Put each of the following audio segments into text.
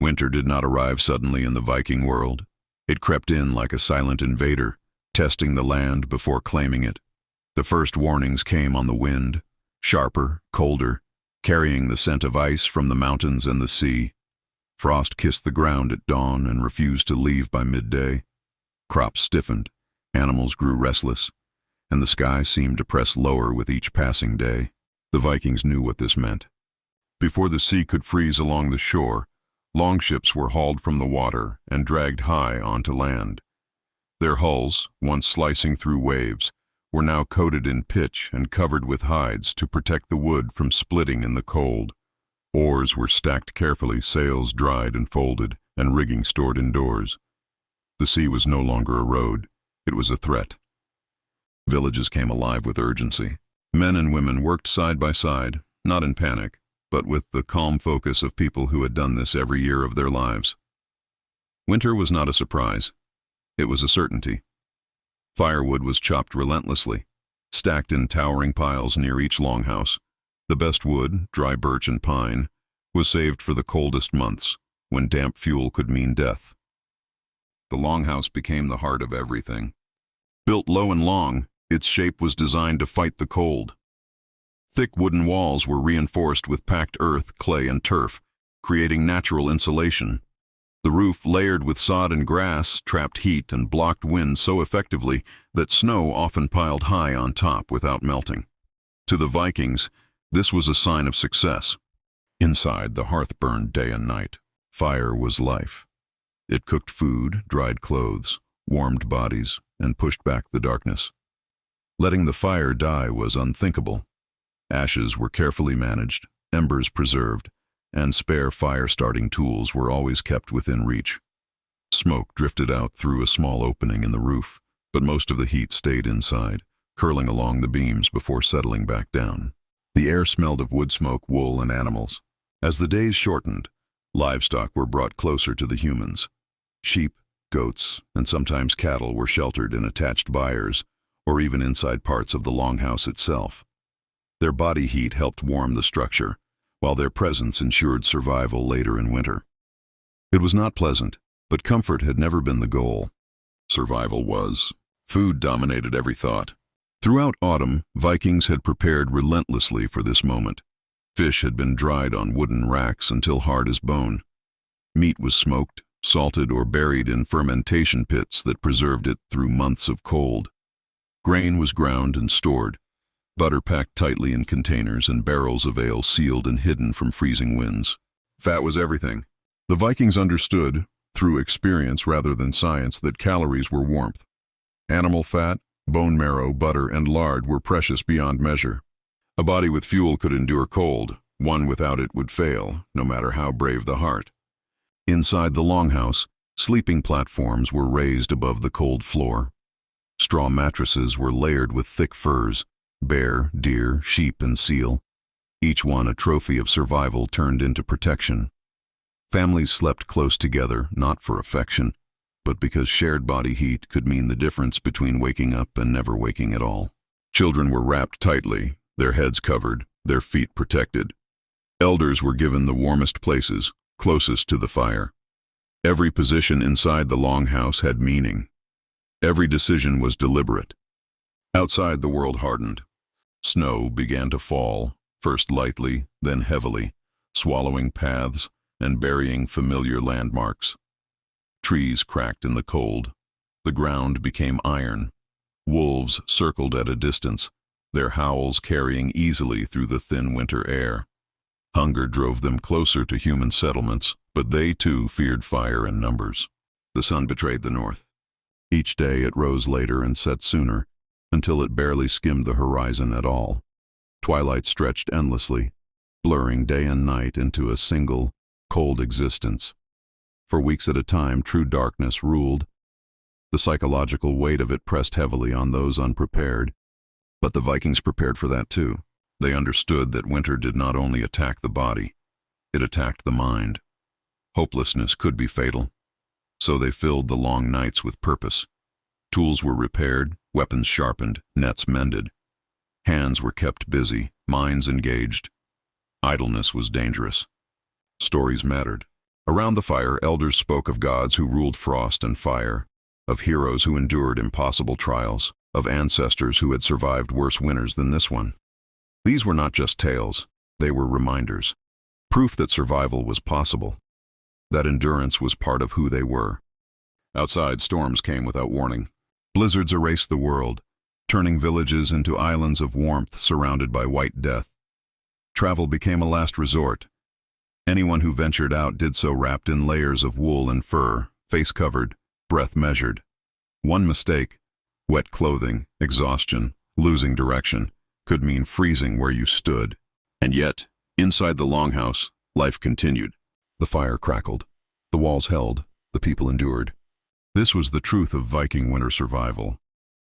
Winter did not arrive suddenly in the Viking world. It crept in like a silent invader, testing the land before claiming it. The first warnings came on the wind, sharper, colder, carrying the scent of ice from the mountains and the sea. Frost kissed the ground at dawn and refused to leave by midday. Crops stiffened, animals grew restless, and the sky seemed to press lower with each passing day. The Vikings knew what this meant. Before the sea could freeze along the shore, longships were hauled from the water and dragged high onto land. Their hulls, once slicing through waves, were now coated in pitch and covered with hides to protect the wood from splitting in the cold. Oars were stacked carefully, sails dried and folded, and rigging stored indoors. The sea was no longer a road, it was a threat. Villages came alive with urgency. Men and women worked side by side, not in panic, but with the calm focus of people who had done this every year of their lives. Winter was not a surprise. It was a certainty. Firewood was chopped relentlessly, stacked in towering piles near each longhouse. The best wood, dry birch and pine, was saved for the coldest months, when damp fuel could mean death. The longhouse became the heart of everything. Built low and long, its shape was designed to fight the cold. Thick wooden walls were reinforced with packed earth, clay, and turf, creating natural insulation. The roof, layered with sod and grass, trapped heat and blocked wind so effectively that snow often piled high on top without melting. To the Vikings, this was a sign of success. Inside, the hearth burned day and night. Fire was life. It cooked food, dried clothes, warmed bodies, and pushed back the darkness. Letting the fire die was unthinkable. Ashes were carefully managed, embers preserved, and spare fire-starting tools were always kept within reach. Smoke drifted out through a small opening in the roof, but most of the heat stayed inside, curling along the beams before settling back down. The air smelled of wood smoke, wool, and animals. As the days shortened, livestock were brought closer to the humans. Sheep, goats, and sometimes cattle were sheltered in attached byres, or even inside parts of the longhouse itself. Their body heat helped warm the structure, while their presence ensured survival later in winter. It was not pleasant, but comfort had never been the goal. Survival was. Food dominated every thought. Throughout autumn, Vikings had prepared relentlessly for this moment. Fish had been dried on wooden racks until hard as bone. Meat was smoked, salted, or buried in fermentation pits that preserved it through months of cold. Grain was ground and stored, butter packed tightly in containers, and barrels of ale sealed and hidden from freezing winds. Fat was everything. The Vikings understood, through experience rather than science, that calories were warmth. Animal fat, bone marrow, butter, and lard were precious beyond measure. A body with fuel could endure cold. One without it would fail, no matter how brave the heart. Inside the longhouse, sleeping platforms were raised above the cold floor. Straw mattresses were layered with thick furs, bear, deer, sheep, and seal, each one a trophy of survival turned into protection. Families slept close together, not for affection, but because shared body heat could mean the difference between waking up and never waking at all. Children were wrapped tightly, their heads covered, their feet protected. Elders were given the warmest places, closest to the fire. Every position inside the longhouse had meaning. Every decision was deliberate. Outside, the world hardened. Snow began to fall, first lightly, then heavily, swallowing paths and burying familiar landmarks. Trees cracked in the cold. The ground became iron. Wolves circled at a distance, their howls carrying easily through the thin winter air. Hunger drove them closer to human settlements, but they too feared fire and numbers. The sun betrayed the north. Each day it rose later and set sooner, until it barely skimmed the horizon at all. Twilight stretched endlessly, blurring day and night into a single, cold existence. For weeks at a time, true darkness ruled. The psychological weight of it pressed heavily on those unprepared. But the Vikings prepared for that too. They understood that winter did not only attack the body, it attacked the mind. Hopelessness could be fatal. So they filled the long nights with purpose. Tools were repaired, weapons sharpened, nets mended. Hands were kept busy, minds engaged. Idleness was dangerous. Stories mattered. Around the fire, elders spoke of gods who ruled frost and fire, of heroes who endured impossible trials, of ancestors who had survived worse winters than this one. These were not just tales, they were reminders. Proof that survival was possible, that endurance was part of who they were. Outside, storms came without warning. Blizzards erased the world, turning villages into islands of warmth surrounded by white death. Travel became a last resort. Anyone who ventured out did so wrapped in layers of wool and fur, face covered, breath measured. One mistake, wet clothing, exhaustion, losing direction, could mean freezing where you stood. And yet, inside the longhouse, life continued. The fire crackled. The walls held. The people endured. This was the truth of Viking winter survival.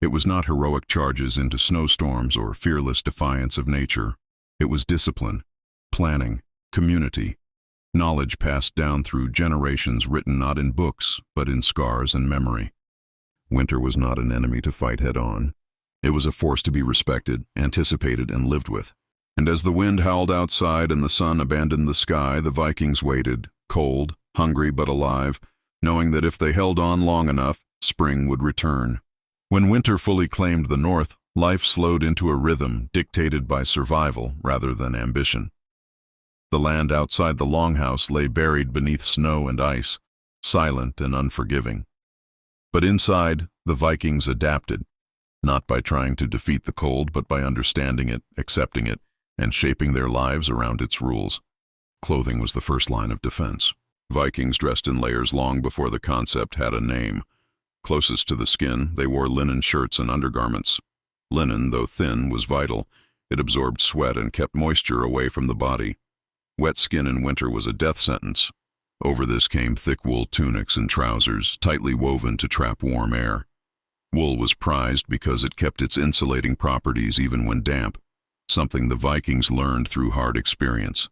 It was not heroic charges into snowstorms or fearless defiance of nature. It was discipline, planning, community, knowledge passed down through generations, written not in books, but in scars and memory. Winter was not an enemy to fight head-on. It was a force to be respected, anticipated, and lived with. And as the wind howled outside and the sun abandoned the sky, the Vikings waited, cold, hungry but alive, knowing that if they held on long enough, spring would return. When winter fully claimed the north, life slowed into a rhythm dictated by survival rather than ambition. The land outside the longhouse lay buried beneath snow and ice, silent and unforgiving. But inside, the Vikings adapted, not by trying to defeat the cold, but by understanding it, accepting it, and shaping their lives around its rules. Clothing was the first line of defense. Vikings dressed in layers long before the concept had a name. Closest to the skin, they wore linen shirts and undergarments. Linen, though thin, was vital. It absorbed sweat and kept moisture away from the body. Wet skin in winter was a death sentence. Over this came thick wool tunics and trousers, tightly woven to trap warm air. Wool was prized because it kept its insulating properties even when damp, something the Vikings learned through hard experience.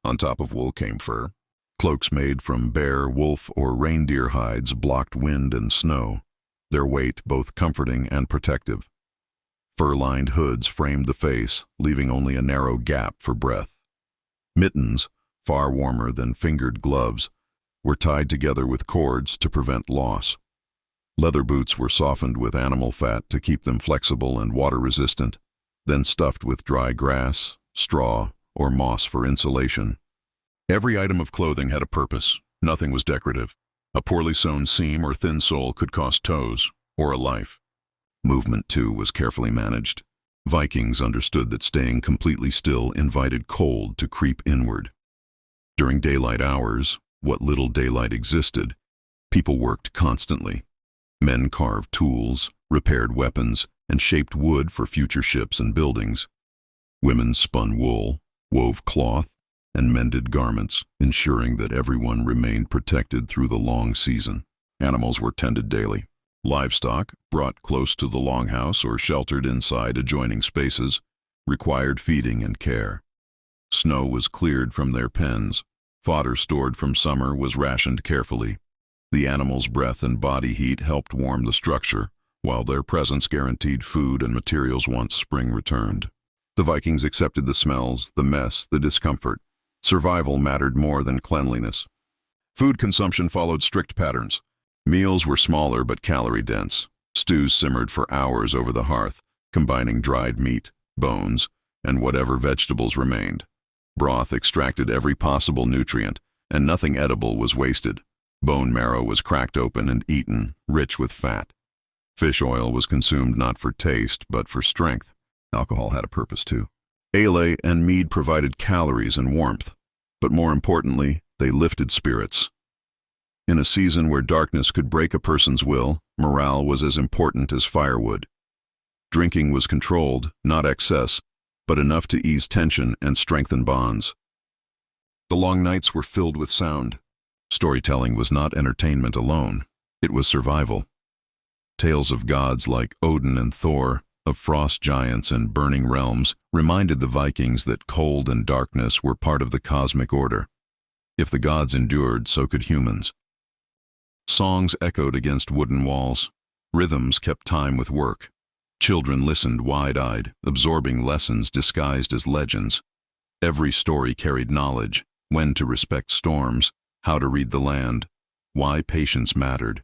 On top of wool came fur. Cloaks made from bear, wolf, or reindeer hides blocked wind and snow, their weight both comforting and protective. Fur-lined hoods framed the face, leaving only a narrow gap for breath. Mittens, far warmer than fingered gloves, were tied together with cords to prevent loss. Leather boots were softened with animal fat to keep them flexible and water-resistant, then stuffed with dry grass, straw, or moss for insulation. Every item of clothing had a purpose. Nothing was decorative. A poorly sewn seam or thin sole could cost toes, or a life. Movement, too, was carefully managed. Vikings understood that staying completely still invited cold to creep inward. During daylight hours, what little daylight existed, people worked constantly. Men carved tools, repaired weapons, and shaped wood for future ships and buildings. Women spun wool, wove cloth, and mended garments, ensuring that everyone remained protected through the long season. Animals were tended daily. Livestock, brought close to the longhouse or sheltered inside adjoining spaces, required feeding and care. Snow was cleared from their pens. Fodder stored from summer was rationed carefully. The animals' breath and body heat helped warm the structure, while their presence guaranteed food and materials once spring returned. The Vikings accepted the smells, the mess, the discomfort. Survival mattered more than cleanliness. Food consumption followed strict patterns. Meals were smaller but calorie-dense. Stews simmered for hours over the hearth, combining dried meat, bones, and whatever vegetables remained. Broth extracted every possible nutrient, and nothing edible was wasted. Bone marrow was cracked open and eaten, rich with fat. Fish oil was consumed not for taste, but for strength. Alcohol had a purpose too. Ale and mead provided calories and warmth, but more importantly, they lifted spirits. In a season where darkness could break a person's will, morale was as important as firewood. Drinking was controlled, not excess, but enough to ease tension and strengthen bonds. The long nights were filled with sound. Storytelling was not entertainment alone, it was survival. Tales of gods like Odin and Thor, of frost giants and burning realms, reminded the Vikings that cold and darkness were part of the cosmic order. If the gods endured, so could humans. Songs echoed against wooden walls. Rhythms kept time with work. Children listened wide-eyed, absorbing lessons disguised as legends. Every story carried knowledge: when to respect storms, how to read the land, why patience mattered.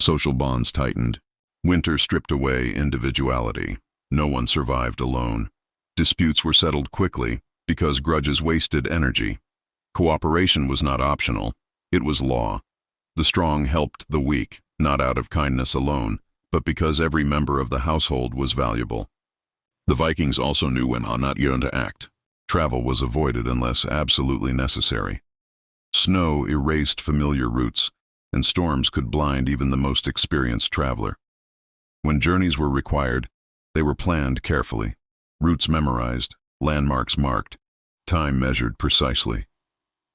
Social bonds tightened. Winter stripped away individuality. No one survived alone. Disputes were settled quickly because grudges wasted energy. Cooperation was not optional, it was law. The strong helped the weak, not out of kindness alone, but because every member of the household was valuable. The Vikings also knew when not to act. Travel was avoided unless absolutely necessary. Snow erased familiar routes, and storms could blind even the most experienced traveler. When journeys were required, they were planned carefully, routes memorized, landmarks marked, time measured precisely.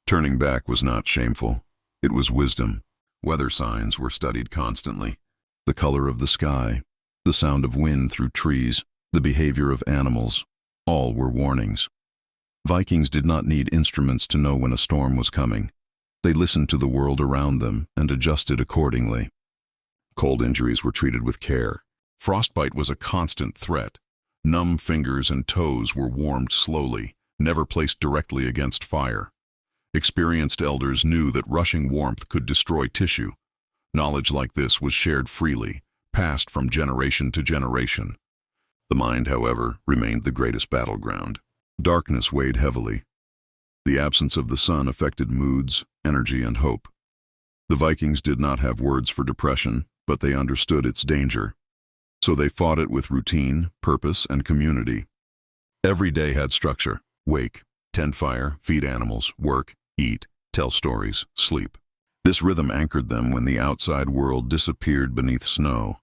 Turning back was not shameful, it was wisdom. Weather signs were studied constantly. The color of the sky, the sound of wind through trees, the behavior of animals, all were warnings. Vikings did not need instruments to know when a storm was coming. They listened to the world around them and adjusted accordingly. Cold injuries were treated with care. Frostbite was a constant threat. Numb fingers and toes were warmed slowly, never placed directly against fire. Experienced elders knew that rushing warmth could destroy tissue. Knowledge like this was shared freely, passed from generation to generation. The mind, however, remained the greatest battleground. Darkness weighed heavily. The absence of the sun affected moods, energy, and hope. The Vikings did not have words for depression, but they understood its danger. So they fought it with routine, purpose, and community. Every day had structure: wake, tend fire, feed animals, work, eat, tell stories, sleep. This rhythm anchored them when the outside world disappeared beneath snow.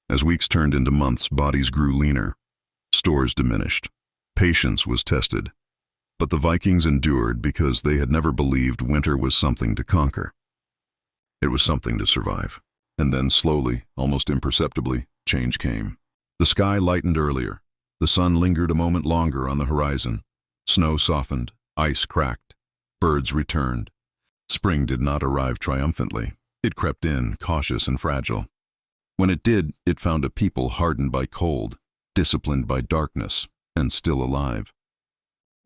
As weeks turned into months, bodies grew leaner. Stores diminished. Patience was tested. But the Vikings endured because they had never believed winter was something to conquer. It was something to survive. And then slowly, almost imperceptibly, change came. The sky lightened earlier. The sun lingered a moment longer on the horizon. Snow softened, ice cracked. Birds returned. Spring did not arrive triumphantly. It crept in, cautious and fragile. When it did, it found a people hardened by cold, disciplined by darkness, and still alive.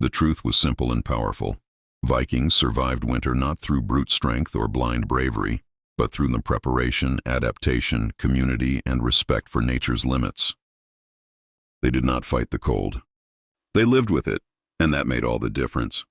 The truth was simple and powerful. Vikings survived winter not through brute strength or blind bravery, but through the preparation, adaptation, community, and respect for nature's limits. They did not fight the cold. They lived with it, and that made all the difference.